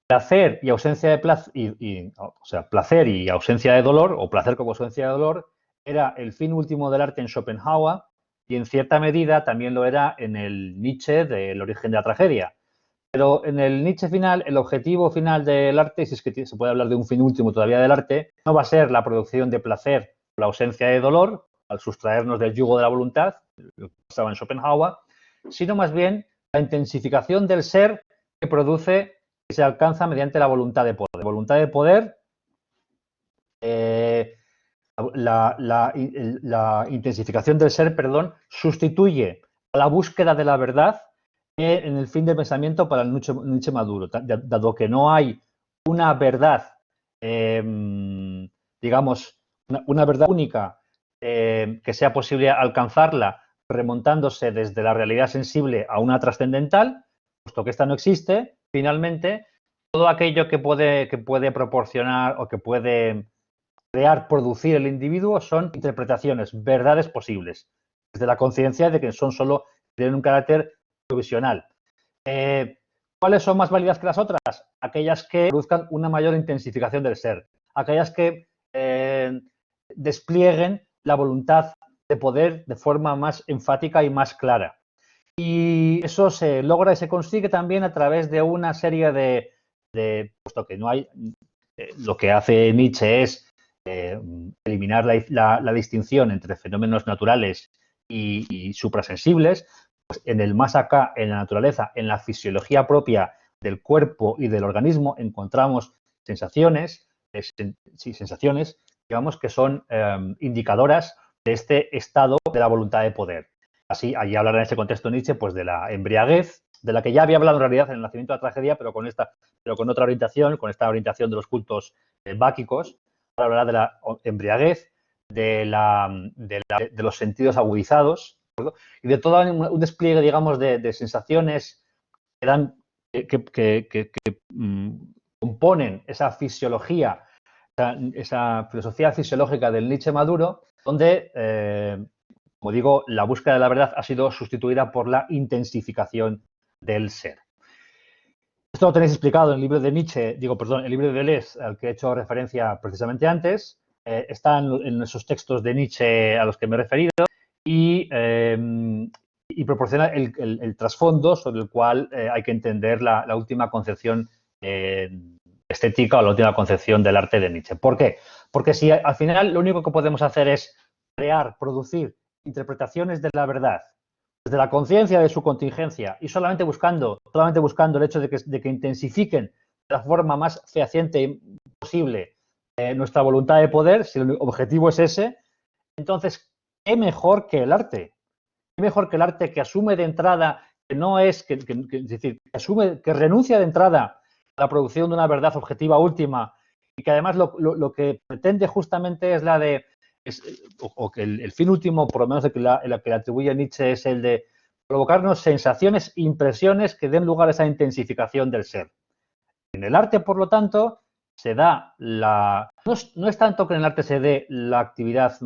Placer y ausencia de placer y ausencia de dolor, o placer como ausencia de dolor, era el fin último del arte en Schopenhauer y en cierta medida también lo era en el Nietzsche del origen de la tragedia. Pero en el Nietzsche final, el objetivo final del arte, si es que se puede hablar de un fin último todavía del arte, no va a ser la producción de placer o la ausencia de dolor, al sustraernos del yugo de la voluntad, lo que pasaba en Schopenhauer, sino más bien la intensificación del ser que se alcanza mediante la voluntad de poder. voluntad de poder, la intensificación del ser, perdón, sustituye a la búsqueda de la verdad en el fin del pensamiento para el Nietzsche maduro, dado que no hay una verdad, digamos, una verdad única que sea posible alcanzarla remontándose desde la realidad sensible a una trascendental, puesto que esta no existe, finalmente, todo aquello que puede proporcionar o que puede crear, producir el individuo son interpretaciones, verdades posibles, desde la conciencia de que tienen un carácter provisional. ¿Cuáles son más válidas que las otras? Aquellas que produzcan una mayor intensificación del ser, aquellas que desplieguen la voluntad de poder de forma más enfática y más clara. Y eso se logra y se consigue también a través de una serie puesto que no hay, lo que hace Nietzsche es eliminar la distinción entre fenómenos naturales y suprasensibles, pues en el más acá, en la naturaleza, en la fisiología propia del cuerpo y del organismo, encontramos sensaciones, digamos, que son indicadoras de este estado de la voluntad de poder. Así, allí hablará en ese contexto Nietzsche pues de la embriaguez, de la que ya había hablado en realidad en el nacimiento de la tragedia, pero con otra orientación, con esta orientación de los cultos báquicos. Hablará de la embriaguez, de los sentidos agudizados, y de todo un despliegue, digamos, de sensaciones que dan, que componen esa fisiología, esa filosofía fisiológica del Nietzsche maduro, donde, como digo, la búsqueda de la verdad ha sido sustituida por la intensificación del ser. Esto lo tenéis explicado en el libro de Nietzsche, el libro de Deleuze, al que he hecho referencia precisamente antes. Está en esos textos de Nietzsche a los que me he referido y proporciona el trasfondo sobre el cual hay que entender la última concepción estética o la última concepción del arte de Nietzsche. ¿Por qué? Porque si al final lo único que podemos hacer es crear, producir interpretaciones de la verdad desde la conciencia de su contingencia y solamente buscando el hecho de que intensifiquen de la forma más fehaciente posible nuestra voluntad de poder, si el objetivo es ese, entonces, ¿qué mejor que el arte? ¿Qué mejor que el arte que asume de entrada, que no es, es decir, que renuncia de entrada a la producción de una verdad objetiva última y que además lo que pretende justamente es o que el fin último, por lo menos el que le atribuye a Nietzsche, es el de provocarnos sensaciones, impresiones que den lugar a esa intensificación del ser. En el arte, por lo tanto, se da no es tanto que en el arte se dé la actividad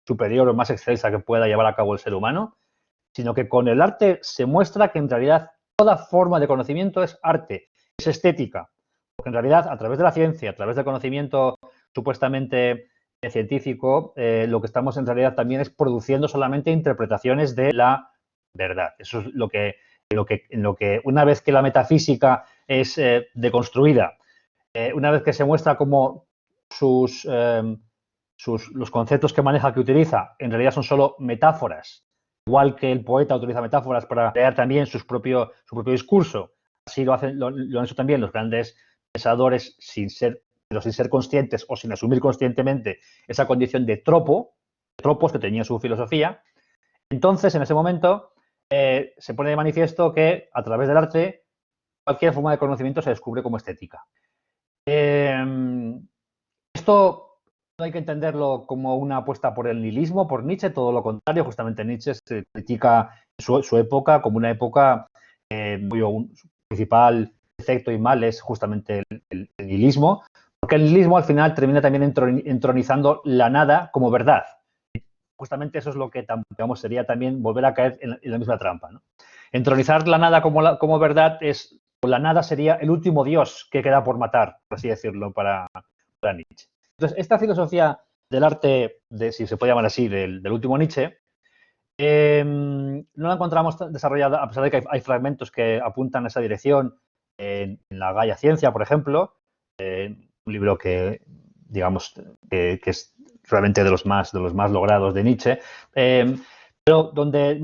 superior o más excelsa que pueda llevar a cabo el ser humano, sino que con el arte se muestra que en realidad toda forma de conocimiento es arte, es estética. Porque en realidad, a través de la ciencia, a través del conocimiento supuestamente científico, lo que estamos en realidad también es produciendo solamente interpretaciones de la verdad. Eso es lo que una vez que la metafísica es deconstruida, una vez que se muestra cómo los conceptos que maneja, que utiliza, en realidad son solo metáforas, igual que el poeta utiliza metáforas para crear también su propio discurso. Así lo han hecho también los grandes pensadores sin ser conscientes o sin asumir conscientemente esa condición de tropos que tenía su filosofía. Entonces, en ese momento, se pone de manifiesto que a través del arte cualquier forma de conocimiento se descubre como estética. Esto no hay que entenderlo como una apuesta por el nihilismo, por Nietzsche, todo lo contrario. Justamente Nietzsche se critica su época como una época cuyo principal defecto y mal es justamente el nihilismo, porque el nihilismo al final termina también entronizando la nada como verdad. Justamente eso es lo que, digamos, sería también volver a caer en la misma trampa, ¿no? Entronizar la nada como verdad la nada sería el último dios que queda por matar, por así decirlo, para Nietzsche. Entonces, esta filosofía del arte, si se puede llamar así, del último Nietzsche, no la encontramos desarrollada, a pesar de que hay fragmentos que apuntan a esa dirección en la Gaia Ciencia, por ejemplo, un libro que, digamos, que es realmente de los más logrados de Nietzsche, pero donde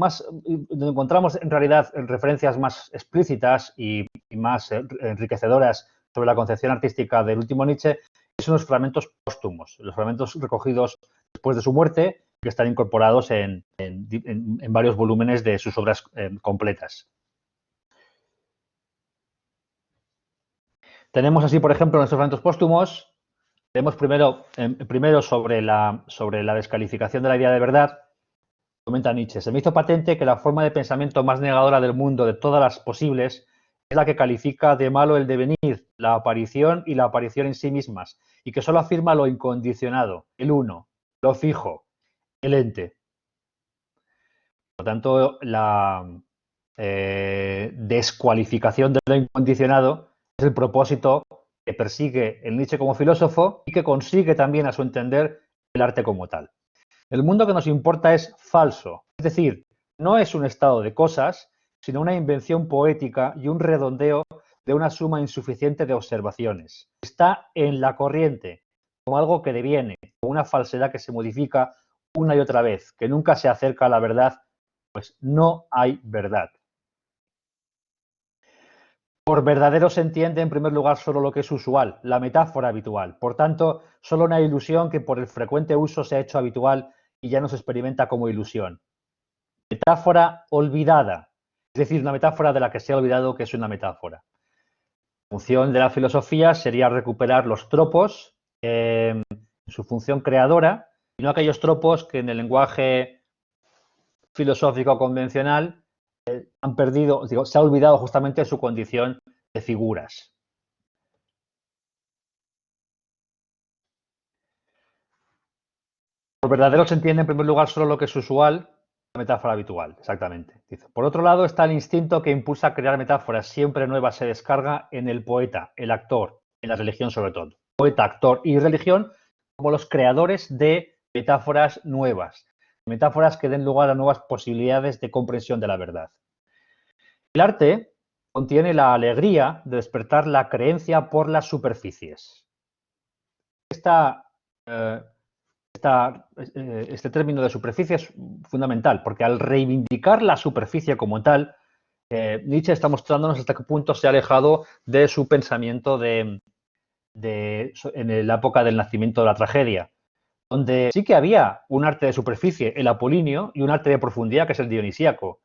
encontramos en realidad referencias más explícitas y más enriquecedoras sobre la concepción artística del último Nietzsche son los fragmentos póstumos, los fragmentos recogidos después de su muerte, que están incorporados en varios volúmenes de sus obras completas. Tenemos así, por ejemplo, en estos fragmentos póstumos, tenemos primero sobre la descalificación de la idea de verdad. Comenta Nietzsche: se me hizo patente que la forma de pensamiento más negadora del mundo de todas las posibles es la que califica de malo el devenir, la aparición y la aparición en sí mismas, y que solo afirma lo incondicionado, el uno, lo fijo, el ente. Por lo tanto, la descualificación de lo incondicionado es el propósito que persigue el Nietzsche como filósofo y que consigue también, a su entender, el arte como tal. El mundo que nos importa es falso, es decir, no es un estado de cosas, sino una invención poética y un redondeo de una suma insuficiente de observaciones. Está en la corriente, como algo que deviene, como una falsedad que se modifica una y otra vez, que nunca se acerca a la verdad, pues no hay verdad. Por verdadero se entiende, en primer lugar, solo lo que es usual, la metáfora habitual. Por tanto, solo una ilusión que por el frecuente uso se ha hecho habitual y ya no se experimenta como ilusión. Metáfora olvidada, es decir, una metáfora de la que se ha olvidado que es una metáfora. La función de la filosofía sería recuperar los tropos en su función creadora y no aquellos tropos que en el lenguaje filosófico convencional han perdido, digo, se ha olvidado justamente su condición de figuras. Por verdadero se entiende, en primer lugar, solo lo que es usual, la metáfora habitual, exactamente. Dice: por otro lado está el instinto que impulsa a crear metáforas siempre nuevas, se descarga en el poeta, el actor, en la religión sobre todo. Poeta, actor y religión como los creadores de metáforas nuevas, metáforas que den lugar a nuevas posibilidades de comprensión de la verdad. El arte contiene la alegría de despertar la creencia por las superficies. Este término de superficie es fundamental, porque al reivindicar la superficie como tal, Nietzsche está mostrándonos hasta qué punto se ha alejado de su pensamiento en la época del nacimiento de la tragedia, donde sí que había un arte de superficie, el apolíneo, y un arte de profundidad, que es el dionisíaco.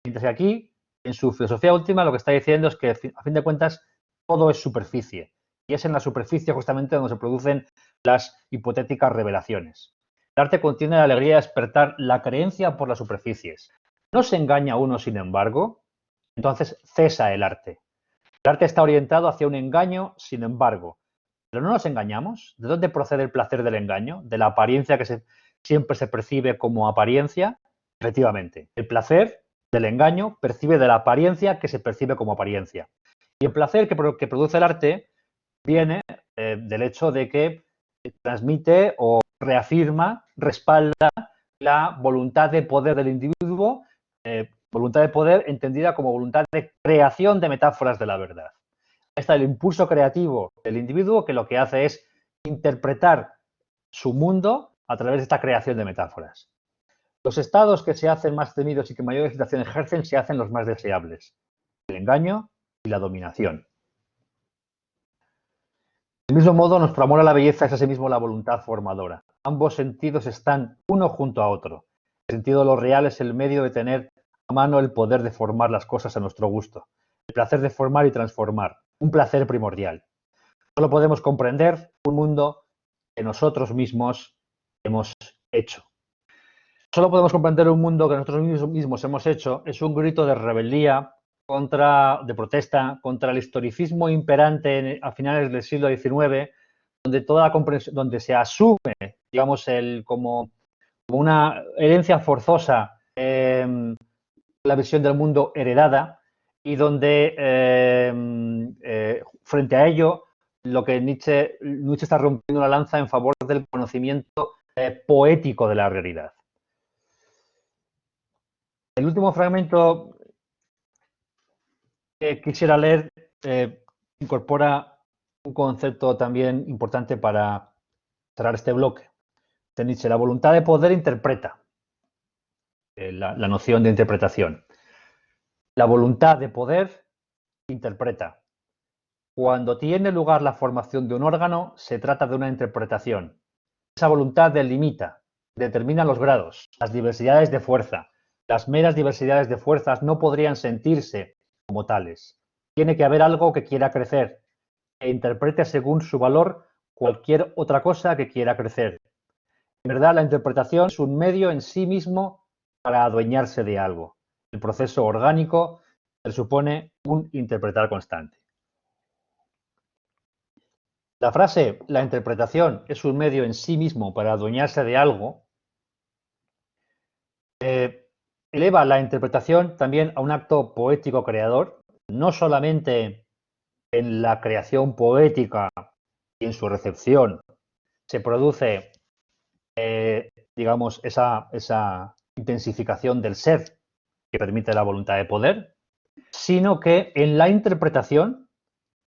Mientras que aquí, en su filosofía última, lo que está diciendo es que, a fin de cuentas, todo es superficie. Y es en la superficie justamente donde se producen las hipotéticas revelaciones. El arte contiene la alegría de despertar la creencia por las superficies. ¿No se engaña uno, sin embargo? Entonces cesa el arte. El arte está orientado hacia un engaño, sin embargo. Pero no nos engañamos. ¿De dónde procede el placer del engaño? ¿De la apariencia que siempre se percibe como apariencia? Efectivamente, el placer del engaño percibe de la apariencia que se percibe como apariencia. Y el placer que produce el arte viene del hecho de que transmite o reafirma, respalda la voluntad de poder del individuo, voluntad de poder entendida como voluntad de creación de metáforas de la verdad. Ahí está el impulso creativo del individuo, que lo que hace es interpretar su mundo a través de esta creación de metáforas. Los estados que se hacen más temidos y que mayor excitación ejercen se hacen los más deseables: el engaño y la dominación. Del mismo modo, por amor a la belleza es asimismo la voluntad formadora. Ambos sentidos están uno junto a otro. El sentido de lo real es el medio de tener a mano el poder de formar las cosas a nuestro gusto, el placer de formar y transformar, un placer primordial. Solo podemos comprender un mundo que nosotros mismos hemos hecho. Solo podemos comprender un mundo que nosotros mismos hemos hecho es un grito de rebeldía, de protesta contra el historicismo imperante a finales del siglo XIX, donde toda la comprensión, donde se asume, digamos, como una herencia forzosa, la visión del mundo heredada, y donde frente a ello lo que Nietzsche está rompiendo la lanza en favor del conocimiento poético de la realidad. El último fragmento que quisiera leer incorpora un concepto también importante para cerrar este bloque. De Nietzsche: la voluntad de poder interpreta, la noción de interpretación. La voluntad de poder interpreta. Cuando tiene lugar la formación de un órgano, se trata de una interpretación. Esa voluntad delimita, determina los grados, las diversidades de fuerza. Las meras diversidades de fuerzas no podrían sentirse como tales. Tiene que haber algo que quiera crecer, e interprete según su valor cualquier otra cosa que quiera crecer. En verdad, la interpretación es un medio en sí mismo para adueñarse de algo. El proceso orgánico presupone un interpretar constante. La frase "la interpretación es un medio en sí mismo para adueñarse de algo" eleva la interpretación también a un acto poético creador, no solamente en la creación poética y en su recepción se produce, digamos, esa intensificación del ser que permite la voluntad de poder, sino que en la interpretación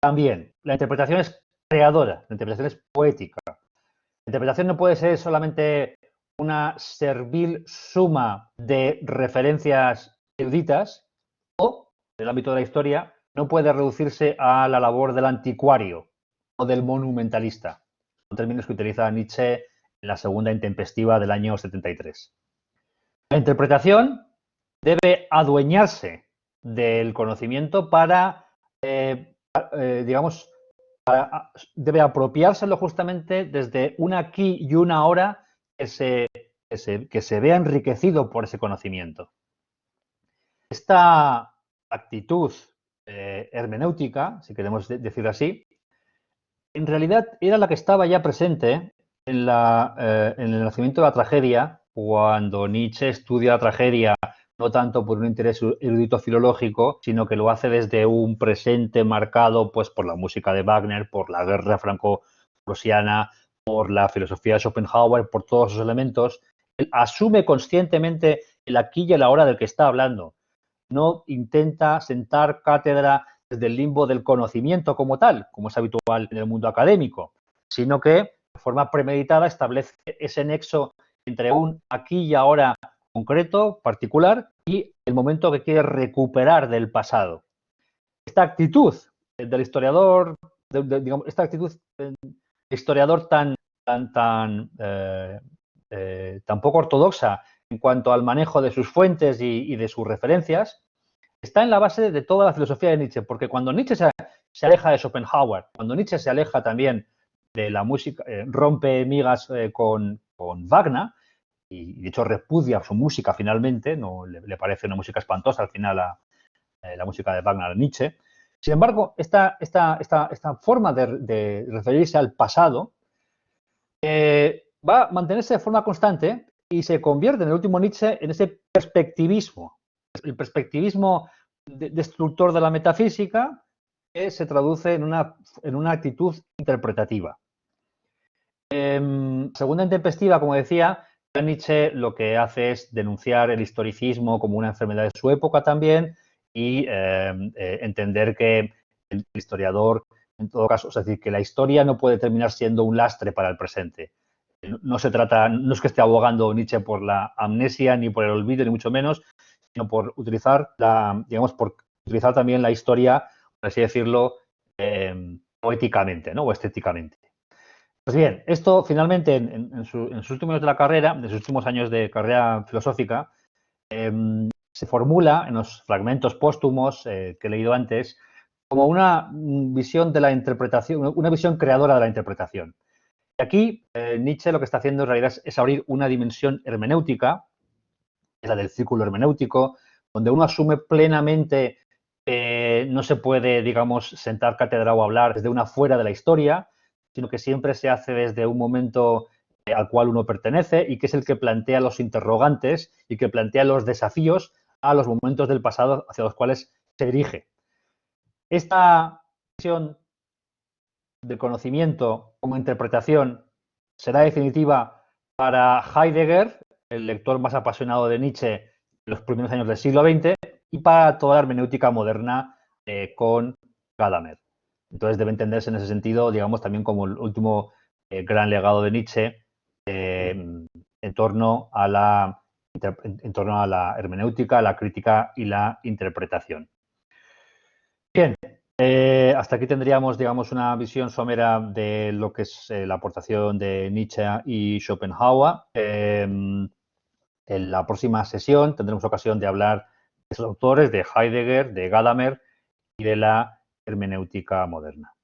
también. La interpretación es creadora, la interpretación es poética. La interpretación no puede ser solamente una servil suma de referencias eruditas o, en el ámbito de la historia, no puede reducirse a la labor del anticuario o del monumentalista, son términos que utiliza Nietzsche en la segunda intempestiva del año 73. La interpretación debe adueñarse del conocimiento para, digamos, debe apropiárselo justamente desde un aquí y una ahora que se vea enriquecido por ese conocimiento. Esta actitud hermenéutica, si queremos decirlo así, en realidad era la que estaba ya presente en el nacimiento de la tragedia, cuando Nietzsche estudia la tragedia no tanto por un interés erudito filológico, sino que lo hace desde un presente marcado pues, por la música de Wagner, por la guerra franco-prusiana, por la filosofía de Schopenhauer, por todos esos elementos. Él asume conscientemente el aquí y el ahora del que está hablando. No intenta sentar cátedra desde el limbo del conocimiento como tal, como es habitual en el mundo académico, sino que de forma premeditada establece ese nexo entre un aquí y ahora concreto, particular, y el momento que quiere recuperar del pasado. Esta actitud del historiador, digamos, esta actitud del historiador tan poco ortodoxa en cuanto al manejo de sus fuentes y de sus referencias, está en la base de toda la filosofía de Nietzsche, porque cuando Nietzsche se aleja de Schopenhauer, cuando Nietzsche se aleja también de la música, rompe migas con Wagner, y de hecho repudia su música finalmente, no le parece una música espantosa al final la música de Wagner a Nietzsche. Sin embargo, esta forma de referirse al pasado va a mantenerse de forma constante y se convierte en el último Nietzsche en ese perspectivismo, el perspectivismo destructor de la metafísica que se traduce en una actitud interpretativa. Segunda intempestiva, como decía, Nietzsche lo que hace es denunciar el historicismo como una enfermedad de su época también y entender que el historiador, en todo caso, es decir, que la historia no puede terminar siendo un lastre para el presente. No se trata, no es que esté abogando Nietzsche por la amnesia ni por el olvido, ni mucho menos, sino por utilizar por utilizar también la historia, por así decirlo, poéticamente, ¿no? O estéticamente. Pues bien, esto finalmente en sus últimos años de la carrera, en sus últimos años de carrera filosófica, se formula en los fragmentos póstumos que he leído antes como una visión de la interpretación, una visión creadora de la interpretación. Y aquí Nietzsche lo que está haciendo en realidad es abrir una dimensión hermenéutica, que es la del círculo hermenéutico, donde uno asume plenamente que no se puede, digamos, sentar cátedra o hablar desde una fuera de la historia, sino que siempre se hace desde un momento al cual uno pertenece y que es el que plantea los interrogantes y que plantea los desafíos a los momentos del pasado hacia los cuales se dirige. Esta visión del conocimiento como interpretación será definitiva para Heidegger, el lector más apasionado de Nietzsche en los primeros años del siglo XX, y para toda la hermenéutica moderna con Gadamer. Entonces debe entenderse en ese sentido, digamos, también como el último gran legado de Nietzsche en torno a la hermenéutica, la crítica y la interpretación. Bien, Hasta aquí tendríamos, digamos, una visión somera de lo que es la aportación de Nietzsche y Schopenhauer. En la próxima sesión tendremos ocasión de hablar de esos autores, de Heidegger, de Gadamer y de la hermenéutica moderna.